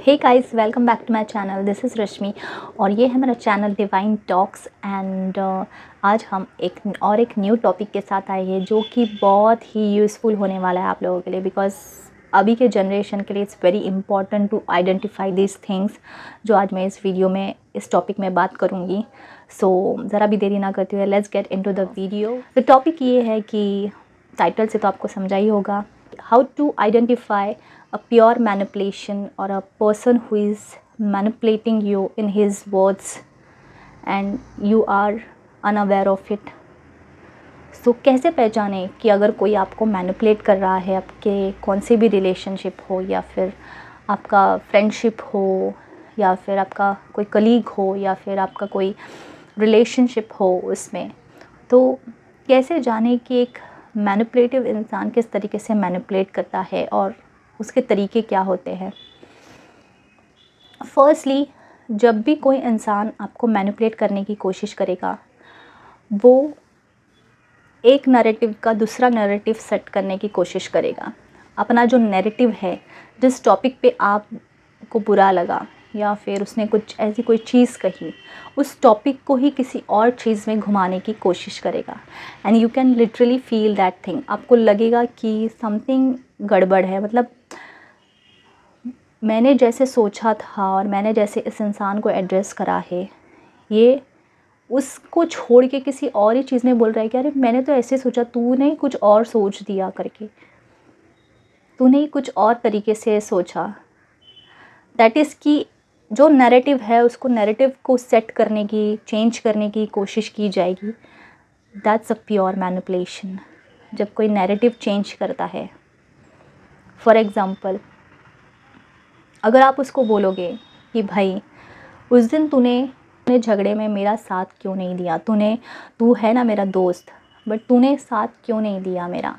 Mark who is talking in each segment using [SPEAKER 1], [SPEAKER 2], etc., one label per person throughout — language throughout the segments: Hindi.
[SPEAKER 1] Hey guys, welcome back to my channel. This is Rashmi और ये है मेरा चैनल डिवाइन टॉक्स। एंड आज हम एक न्यू टॉपिक के साथ आए हैं जो कि बहुत ही यूज़फुल होने वाला है आप लोगों के लिए, बिकॉज अभी के जनरेशन के लिए it's very important to identify this things जो आज मैं इस वीडियो में इस टॉपिक में बात करूँगी। सो ज़रा भी देरी ना करते हुए let's get into the video. The topic ये है कि टाइटल से तो आपको समझा ही होगा, how to identify a pure manipulation or a person who is manipulating you in his words and you are unaware of it. So कैसे पहचानें कि अगर कोई आपको मैनिपुलेट कर रहा है, आपके कौन से भी रिलेशनशिप हो या फिर आपका फ्रेंडशिप हो या फिर आपका कोई कलीग हो या फिर आपका कोई रिलेशनशिप हो उसमें, तो कैसे जाने कि एक मैनिपुलेटिव इंसान किस तरीके से मैनिपुलेट करता है और उसके तरीके क्या होते हैं। फर्स्टली, जब भी कोई इंसान आपको मैनिपुलेट करने की कोशिश करेगा, वो एक नैरेटिव का दूसरा नैरेटिव सेट करने की कोशिश करेगा। अपना जो नैरेटिव है, जिस टॉपिक पे आपको बुरा लगा या फिर उसने कुछ ऐसी कोई चीज़ कही, उस टॉपिक को ही किसी और चीज़ में घुमाने की कोशिश करेगा। And you can literally feel that thing. आपको लगेगा कि समथिंग गड़बड़ है, मतलब मैंने जैसे सोचा था और मैंने जैसे इस इंसान को एड्रेस करा है, ये उसको छोड़ के किसी और ही चीज़ में बोल रहा है कि अरे मैंने तो ऐसे सोचा, तूने कुछ और सोच दिया करके, तूने कुछ और तरीके से सोचा। दैट इज़ कि जो नैरेटिव है उसको नैरेटिव को सेट करने की, चेंज करने की कोशिश की जाएगी। दैट्स अ प्योर मैनिपुलेशन, जब कोई नैरेटिव चेंज करता है। फॉर एग्ज़ाम्पल, अगर आप उसको बोलोगे कि भाई उस दिन तूने झगड़े में मेरा साथ क्यों नहीं दिया, तू है ना मेरा दोस्त, बट तूने साथ क्यों नहीं दिया मेरा।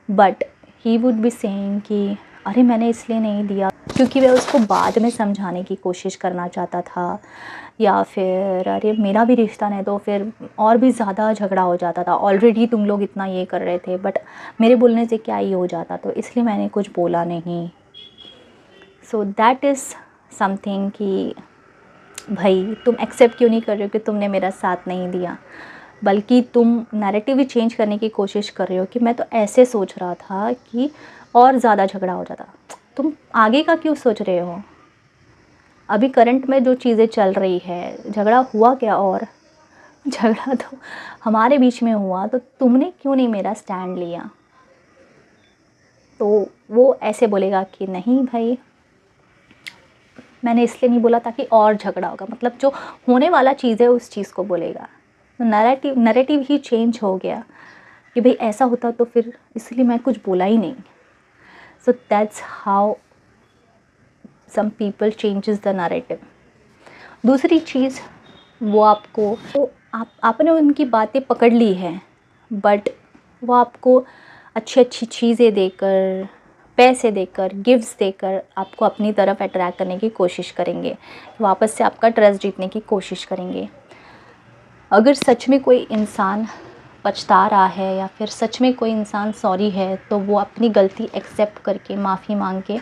[SPEAKER 1] But he would be saying कि अरे मैंने इसलिए नहीं दिया क्योंकि वह उसको बाद में समझाने की कोशिश करना चाहता था, या फिर अरे मेरा भी रिश्ता नहीं तो फिर और भी ज़्यादा झगड़ा हो जाता था, ऑलरेडी तुम लोग इतना ये कर रहे थे बट मेरे बोलने से क्या ही हो जाता, तो इसलिए मैंने कुछ बोला नहीं। सो दैट इज़ समथिंग कि भाई तुम एक्सेप्ट क्यों नहीं कर रहे हो कि तुमने मेरा साथ नहीं दिया, बल्कि तुम नैरेटिव ही चेंज करने की कोशिश कर रहे हो कि मैं तो ऐसे सोच रहा था कि और ज़्यादा झगड़ा हो जाता। तुम आगे का क्यों सोच रहे हो? अभी करंट में जो चीज़ें चल रही है, झगड़ा हुआ क्या, और झगड़ा तो हमारे बीच में हुआ, तो तुमने क्यों नहीं मेरा स्टैंड लिया? तो वो ऐसे बोलेगा कि नहीं भाई, मैंने इसलिए नहीं बोला ताकि और झगड़ा होगा, मतलब जो होने वाला चीज़ है उस चीज़ को बोलेगा। तो नैरेटिव ही चेंज हो गया कि भाई ऐसा होता तो फिर इसलिए मैं कुछ बोला ही नहीं। So that's how some people changes the narrative. दूसरी चीज़, वो आपको तो आपने उनकी बातें पकड़ ली है, बट वो आपको अच्छी अच्छी चीज़ें देकर, पैसे देकर, गिफ्ट्स देकर आपको अपनी तरफ अट्रैक्ट करने की कोशिश करेंगे, वापस से आपका ट्रस्ट जीतने की कोशिश करेंगे। अगर सच में कोई इंसान पछता रहा है या फिर सच में कोई इंसान सॉरी है, तो वो अपनी गलती एक्सेप्ट करके, माफ़ी मांग के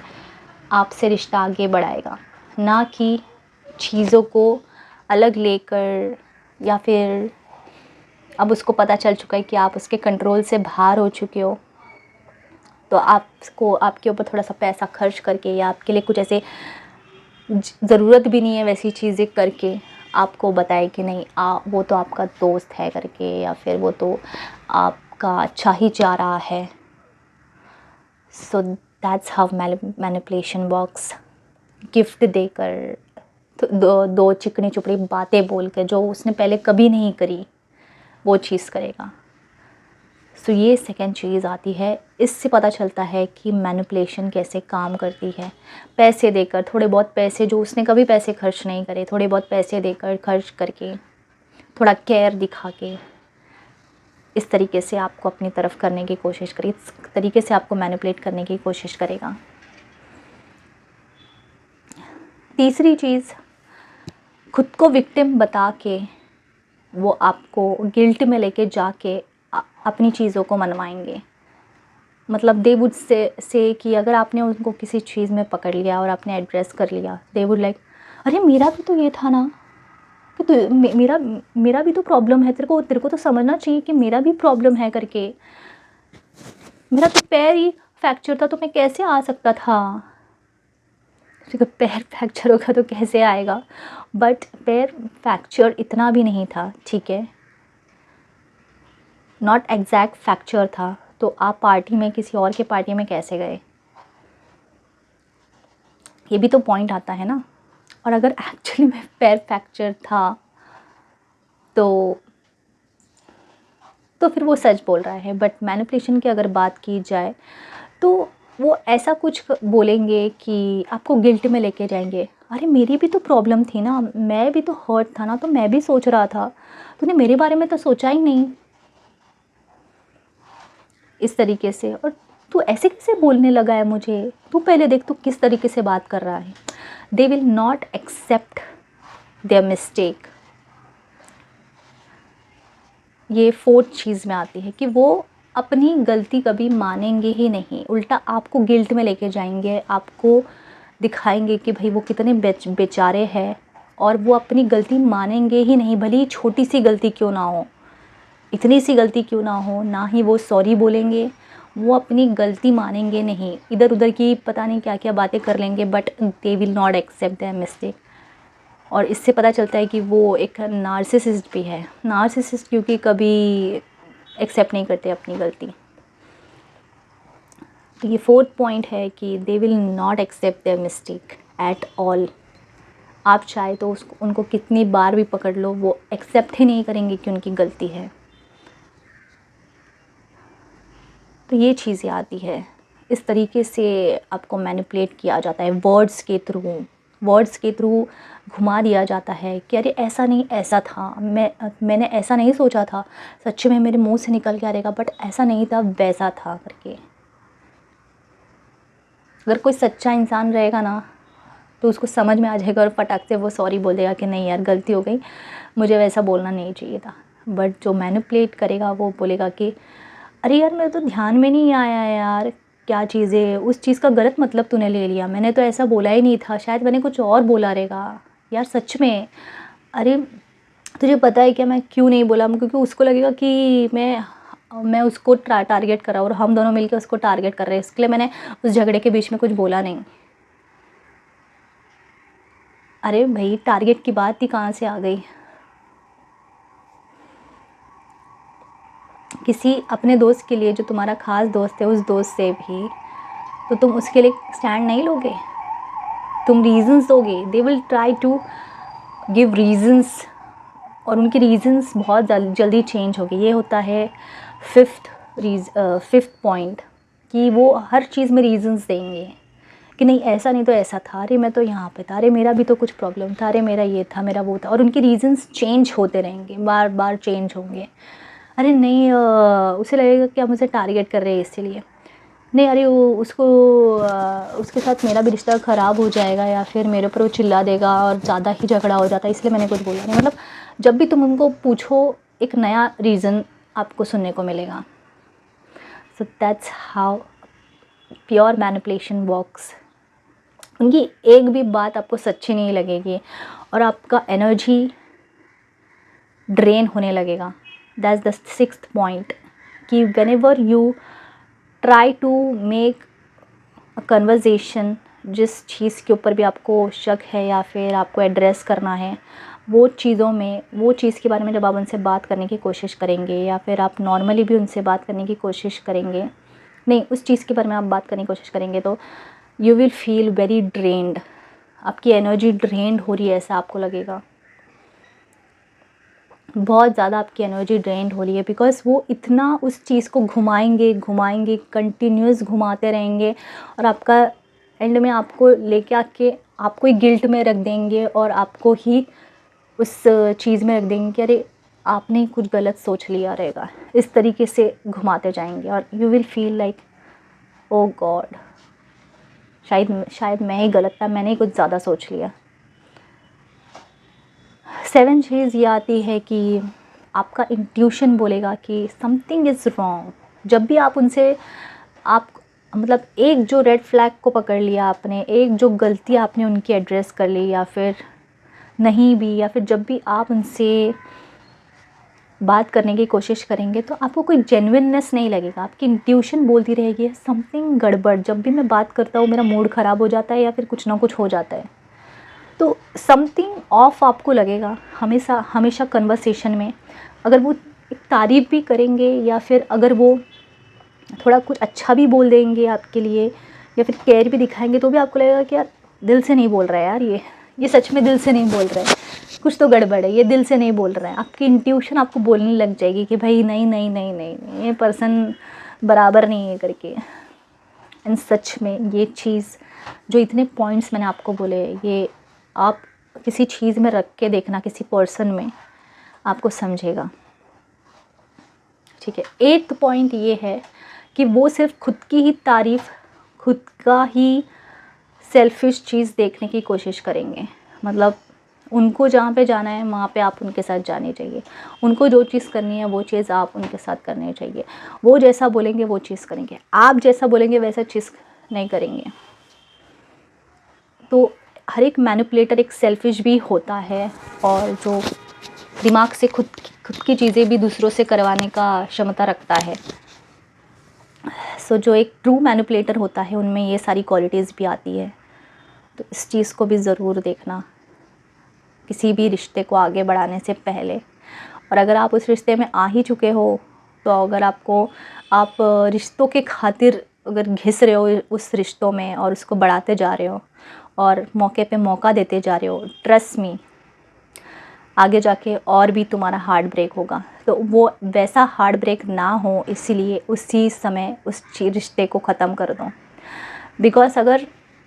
[SPEAKER 1] आपसे रिश्ता आगे बढ़ाएगा, ना कि चीज़ों को अलग लेकर, या फिर अब उसको पता चल चुका है कि आप उसके कंट्रोल से बाहर हो चुके हो, तो आपको आपके ऊपर थोड़ा सा पैसा खर्च करके या आपके लिए कुछ ऐसे ज़रूरत भी नहीं है वैसी चीज़ें करके आपको बताए कि नहीं वो तो आपका दोस्त है करके, या फिर वो तो आपका अच्छा ही चाह रहा है। सो that's how manipulation works. Gift देकर, तो दो चिकनी चुपड़ी बातें बोल के जो उसने पहले कभी नहीं करी वो चीज़ करेगा। सो ये सेकंड चीज़ आती है। इससे पता चलता है कि मैनिपुलेशन कैसे काम करती है। पैसे देकर, थोड़े बहुत पैसे जो उसने कभी पैसे खर्च नहीं करे, थोड़े बहुत पैसे देकर, खर्च करके, थोड़ा केयर दिखा के, इस तरीके से आपको अपनी तरफ करने की कोशिश करेगी, इस तरीके से आपको मैनिपुलेट करने की कोशिश करेगा। तीसरी चीज़, खुद को विक्टिम बता के वो आपको गिल्ट में लेके जाके अपनी चीज़ों को मनवाएंगे। मतलब दे वुड से कि अगर आपने उनको किसी चीज़ में पकड़ लिया और आपने एड्रेस कर लिया, दे वुड लाइक अरे मेरा भी तो ये था ना कि तो मेरा मेरा भी तो प्रॉब्लम है, तेरे को तो समझना चाहिए कि मेरा भी प्रॉब्लम है करके। मेरा तो पैर ही फ्रैक्चर था तो मैं कैसे आ सकता था। तो पैर फ्रैक्चर होगा तो कैसे आएगा, बट पैर फ्रैक्चर इतना भी नहीं था, ठीक है, नॉट एग्जैक्ट फ्रैक्चर था। तो आप पार्टी में, किसी और के पार्टी में कैसे गए, ये भी तो पॉइंट आता है ना। और अगर एक्चुअली में पैर फ्रैक्चर था तो फिर वो सच बोल रहा है। बट मैनिपुलेशन की अगर बात की जाए तो वो ऐसा कुछ बोलेंगे कि आपको गिल्ट में लेके जाएंगे। अरे मेरी भी तो प्रॉब्लम थी ना, मैं भी तो हर्ट था ना, तो मैं भी सोच रहा था, तूने मेरे बारे में तो सोचा ही नहीं, इस तरीके से। और तू ऐसे कैसे बोलने लगा है मुझे, तू पहले देख तू किस तरीके से बात कर रहा है। They will not accept their mistake. ये फोर्थ चीज़ में आती है कि वो अपनी गलती कभी मानेंगे ही नहीं, उल्टा आपको गिल्ट में लेके जाएंगे, आपको दिखाएंगे कि भाई वो कितने बेचारे हैं, और वो अपनी गलती मानेंगे ही नहीं, भले ही छोटी सी गलती क्यों ना हो, इतनी सी गलती क्यों ना हो, ना ही वो सॉरी बोलेंगे, वो अपनी गलती मानेंगे नहीं, इधर उधर की पता नहीं क्या क्या बातें कर लेंगे, but they will not accept their mistake. और इससे पता चलता है कि वो एक नार्सिसिस्ट भी है। नार्सिसिस्ट क्योंकि कभी एक्सेप्ट नहीं करते अपनी गलती। तो ये फोर्थ पॉइंट है कि they will not accept their mistake at all. आप चाहे तो उसको, उनको कितनी बार भी पकड़ लो, वो एक्सेप्ट ही नहीं करेंगे कि उनकी गलती है। तो ये चीज़ें आती है, इस तरीके से आपको मैनिपुलेट किया जाता है, वर्ड्स के थ्रू घुमा दिया जाता है कि अरे ऐसा नहीं, ऐसा था, मैंने ऐसा नहीं सोचा था, सच्चे में मेरे मुंह से निकल क्या रहेगा, बट ऐसा नहीं था, वैसा था करके। अगर कोई सच्चा इंसान रहेगा ना तो उसको समझ में आ जाएगा और फटाक से वो सॉरी बोल देगा कि नहीं यार गलती हो गई, मुझे वैसा बोलना नहीं चाहिए था। बट जो मैनिपुलेट करेगा वो बोलेगा कि अरे यार मेरे तो ध्यान में नहीं आया यार, क्या चीज़ है, उस चीज़ का गलत मतलब तूने ले लिया, मैंने तो ऐसा बोला ही नहीं था, शायद मैंने कुछ और बोला रहेगा यार सच में। अरे तुझे पता है क्या मैं क्यों नहीं बोला, क्योंकि उसको लगेगा कि मैं उसको टारगेट कर रहा हूँ और हम दोनों मिलकर उसको टारगेट कर रहे हैं, इसके लिए मैंने उस झगड़े के बीच में कुछ बोला नहीं। अरे भाई टारगेट की बात ही कहाँ से आ गई। किसी अपने दोस्त के लिए, जो तुम्हारा खास दोस्त है, उस दोस्त से भी तो तुम उसके लिए स्टैंड नहीं लोगे, तुम रीजंस दोगे। They will try to give reasons, और उनके रीजंस बहुत जल्दी चेंज हो गए। ये होता है फिफ्थ पॉइंट, कि वो हर चीज़ में रीजंस देंगे कि नहीं ऐसा नहीं तो ऐसा था, अरे मैं तो यहाँ पे था, अरे मेरा भी तो कुछ प्रॉब्लम था, अरे मेरा ये था, मेरा वो था, और उनके रीजंस चेंज होते रहेंगे, बार बार चेंज होंगे। अरे नहीं उसे लगेगा कि आप मुझे टारगेट कर रहे हैं इसीलिए, नहीं अरे वो उसको उसके साथ मेरा भी रिश्ता ख़राब हो जाएगा, या फिर मेरे ऊपर वो चिल्ला देगा और ज़्यादा ही झगड़ा हो जाता है, इसलिए मैंने कुछ बोला नहीं। मतलब जब भी तुम उनको पूछो एक नया रीज़न आपको सुनने को मिलेगा। सो that's how pure manipulation works. उनकी एक भी बात आपको सच्ची नहीं लगेगी और आपका एनर्जी ड्रेन होने लगेगा। दैट्स द सिक्स्थ पॉइंट, कि whenever you try to make a conversation, जिस चीज़ के ऊपर भी आपको शक है या फिर आपको एड्रेस करना है, वो चीज़ों में, वो चीज़ के बारे में जब आप उनसे बात करने की कोशिश करेंगे, या फिर आप नॉर्मली भी उनसे बात करने की कोशिश करेंगे, नहीं उस चीज़ के बारे में आप बात करने की कोशिश करेंगे, तो you will feel very drained. आपकी एनर्जी ड्रेन्ड हो रही है ऐसा आपको लगेगा, बहुत ज़्यादा आपकी एनर्जी ड्रेन्ड हो रही है, बिकॉज़ वो इतना उस चीज़ को घुमाएंगे कंटिन्यूस घुमाते रहेंगे, और आपका एंड में आपको लेके आके आपको ही गिल्ट में रख देंगे, और आपको ही उस चीज़ में रख देंगे कि अरे आपने कुछ गलत सोच लिया रहेगा, इस तरीके से घुमाते जाएंगे, और you will feel like oh God, शायद मैं ही गलत था, मैंने ही कुछ ज़्यादा सोच लिया। 7 चीज़ ये आती है कि आपका इंट्यूशन बोलेगा कि समथिंग इज़ रॉन्ग। जब भी आप उनसे आप मतलब एक जो रेड फ्लैग को पकड़ लिया आपने, एक जो गलती आपने उनकी एड्रेस कर ली, या फिर नहीं भी, या फिर जब भी आप उनसे बात करने की कोशिश करेंगे तो आपको कोई जेन्युइननेस नहीं लगेगा, आपकी इंट्यूशन बोलती रहेगी समथिंग गड़बड़। जब भी मैं बात करता हूँ मेरा मूड ख़राब हो जाता है या फिर कुछ ना कुछ हो जाता है, तो समथिंग ऑफ आपको लगेगा हमेशा हमेशा कन्वर्सेशन में। अगर वो एक तारीफ़ भी करेंगे या फिर अगर वो थोड़ा कुछ अच्छा भी बोल देंगे आपके लिए या फिर केयर भी दिखाएंगे, तो भी आपको लगेगा कि यार दिल से नहीं बोल रहा है, यार ये सच में दिल से नहीं बोल रहा है, कुछ तो गड़बड़ है, ये दिल से नहीं बोल रहा है। आपकी इंट्यूशन आपको बोलने लग जाएगी कि भाई नहीं नहीं नहीं नहीं, नहीं ये पर्सन बराबर नहीं है करके। एंड सच में ये चीज़ जो इतने पॉइंट्स मैंने आपको बोले, ये आप किसी चीज़ में रख के देखना, किसी पर्सन में, आपको समझेगा। ठीक है। 8th पॉइंट ये है कि वो सिर्फ खुद की ही तारीफ़, खुद का ही सेल्फिश चीज़ देखने की कोशिश करेंगे। मतलब उनको जहाँ पे जाना है वहाँ पे आप उनके साथ जाने चाहिए, उनको जो चीज़ करनी है वो चीज़ आप उनके साथ करनी चाहिए, वो जैसा बोलेंगे वो चीज़ करेंगे, आप जैसा बोलेंगे वैसा चीज़ नहीं करेंगे। तो हर एक मैनिपुलेटर एक सेल्फिश भी होता है, और जो दिमाग से खुद की चीज़ें भी दूसरों से करवाने का क्षमता रखता है। सो जो एक ट्रू मैनिपुलेटर होता है उनमें ये सारी क्वालिटीज़ भी आती है। तो इस चीज़ को भी ज़रूर देखना किसी भी रिश्ते को आगे बढ़ाने से पहले। और अगर आप उस रिश्ते में आ ही चुके हो, तो अगर आप रिश्तों के खातिर अगर घिस रहे हो उस रिश्तों में और उसको बढ़ाते जा रहे हो और मौके पे मौका देते जा रहे हो, ट्रस्ट मी आगे जाके और भी तुम्हारा हार्ट ब्रेक होगा। तो वो वैसा हार्ट ब्रेक ना हो, इसीलिए उसी समय उस रिश्ते को ख़त्म कर दो। बिकॉज़ अगर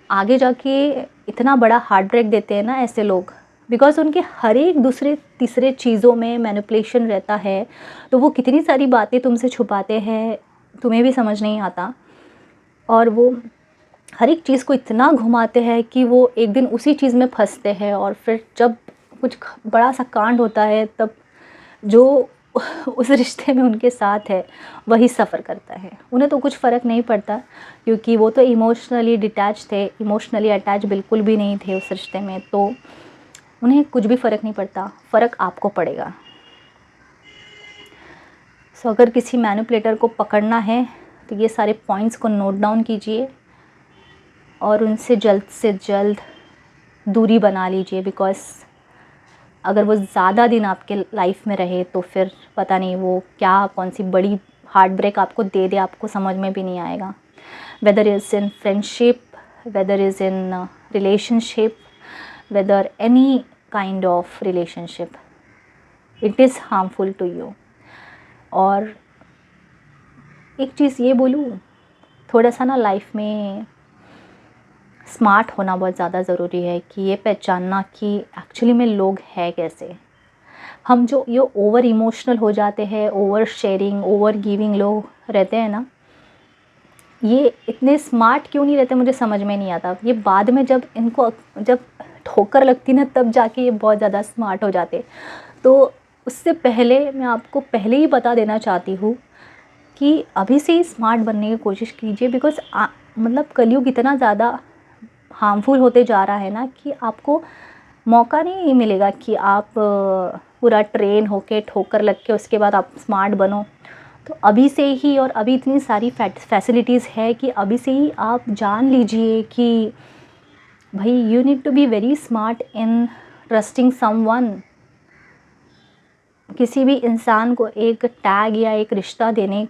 [SPEAKER 1] आगे जाके इतना बड़ा हार्ट ब्रेक देते हैं ना ऐसे लोग, बिकॉज़ उनके हर एक दूसरे तीसरे चीज़ों में मैनिपुलेशन रहता है, तो वो कितनी सारी बातें तुमसे छुपाते हैं तुम्हें भी समझ नहीं आता। और वो हर एक चीज़ को इतना घुमाते हैं कि वो एक दिन उसी चीज़ में फंसते हैं, और फिर जब कुछ बड़ा सा कांड होता है तब जो उस रिश्ते में उनके साथ है वही सफ़र करता है। उन्हें तो कुछ फ़र्क नहीं पड़ता, क्योंकि वो तो इमोशनली डिटैच थे, इमोशनली अटैच बिल्कुल भी नहीं थे उस रिश्ते में, तो उन्हें कुछ भी फ़र्क नहीं पड़ता। फ़र्क आपको पड़ेगा। सो अगर किसी मैनिपुलेटर को पकड़ना है तो ये सारे पॉइंट्स को नोट डाउन कीजिए और उनसे जल्द से जल्द दूरी बना लीजिए। बिकॉज़ अगर वो ज़्यादा दिन आपके लाइफ में रहे तो फिर पता नहीं वो क्या कौन सी बड़ी हार्ट ब्रेक आपको दे दे, आपको समझ में भी नहीं आएगा। Whether is in friendship, whether is in relationship, whether any kind of relationship, it is harmful to you. और एक चीज़ ये बोलूँ, थोड़ा सा ना लाइफ में स्मार्ट होना बहुत ज़्यादा ज़रूरी है, कि ये पहचानना कि एक्चुअली में लोग हैं कैसे। हम जो ये ओवर इमोशनल हो जाते हैं, ओवर शेयरिंग, ओवर गिविंग लोग रहते हैं ना, ये इतने स्मार्ट क्यों नहीं रहते मुझे समझ में नहीं आता। ये बाद में जब इनको जब ठोकर लगती ना तब जाके ये बहुत ज़्यादा स्मार्ट हो जाते। तो उससे पहले मैं आपको पहले ही बता देना चाहती हूँ कि अभी से ही स्मार्ट बनने की कोशिश कीजिए। बिकॉज़ मतलब कलयुग इतना ज़्यादा हार्मफुल होते जा रहा है ना कि आपको मौका नहीं मिलेगा कि आप पूरा ट्रेन होके ठोकर लग के उसके बाद आप स्मार्ट बनो। तो अभी से ही, और अभी इतनी सारी फैसिलिटीज़ है कि अभी से ही आप जान लीजिए कि भाई you need to be very smart in trusting someone. किसी भी इंसान को एक टैग या एक रिश्ता देने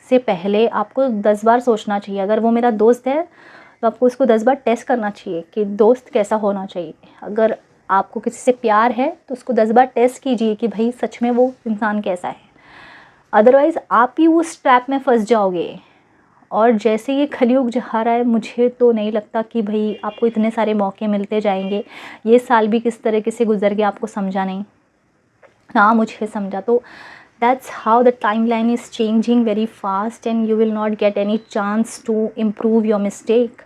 [SPEAKER 1] से पहले आपको 10 बार सोचना चाहिए। अगर वो मेरा दोस्त है तो आपको उसको 10 बार टेस्ट करना चाहिए कि दोस्त कैसा होना चाहिए। अगर आपको किसी से प्यार है तो उसको 10 बार टेस्ट कीजिए कि भाई सच में वो इंसान कैसा है। अदरवाइज़ आप ही उस ट्रैप में फंस जाओगे। और जैसे ये कलयुग जा रहा है, मुझे तो नहीं लगता कि भाई आपको इतने सारे मौके मिलते जाएंगे। ये साल भी किस तरीके से गुजर गया आपको समझा नहीं ना, मुझे समझा। तो that's how the timeline is changing very fast and you will not get any chance to improve your mistake.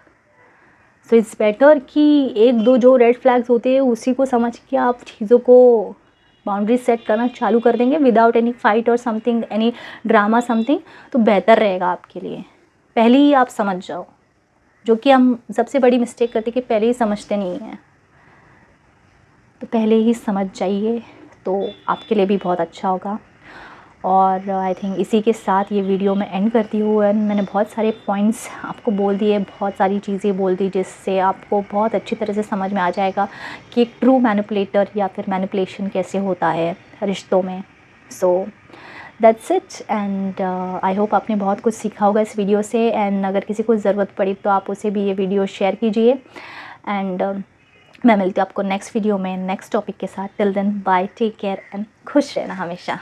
[SPEAKER 1] So it's better कि एक दो जो रेड फ्लैग्स होते हैं उसी को समझ के आप चीज़ों को बाउंड्री सेट करना चालू कर देंगे विदाउट एनी फाइट और समथिंग, एनी ड्रामा समथिंग, तो बेहतर रहेगा आपके लिए। पहले ही आप समझ जाओ, जो कि हम सबसे बड़ी मिस्टेक करते कि पहले ही समझते नहीं हैं। तो पहले ही समझ जाइए तो आपके लिए भी बहुत अच्छा होगा। और आई थिंक इसी के साथ ये वीडियो मैं एंड करती हूँ। एंड मैंने बहुत सारे पॉइंट्स आपको बोल दिए, बहुत सारी चीज़ें बोल दी जिससे आपको बहुत अच्छी तरह से समझ में आ जाएगा कि एक ट्रू मैनिपुलेटर या फिर मैनिपुलेशन कैसे होता है रिश्तों में। So that's it. And I hope आपने बहुत कुछ सीखा होगा इस वीडियो से। एंड अगर किसी को ज़रूरत पड़ी तो आप उसे भी ये वीडियो शेयर कीजिए। एंड मैं मिलती हूँ आपको नेक्स्ट वीडियो में नेक्स्ट टॉपिक के साथ। Till then bye, take care and खुश रहना हमेशा।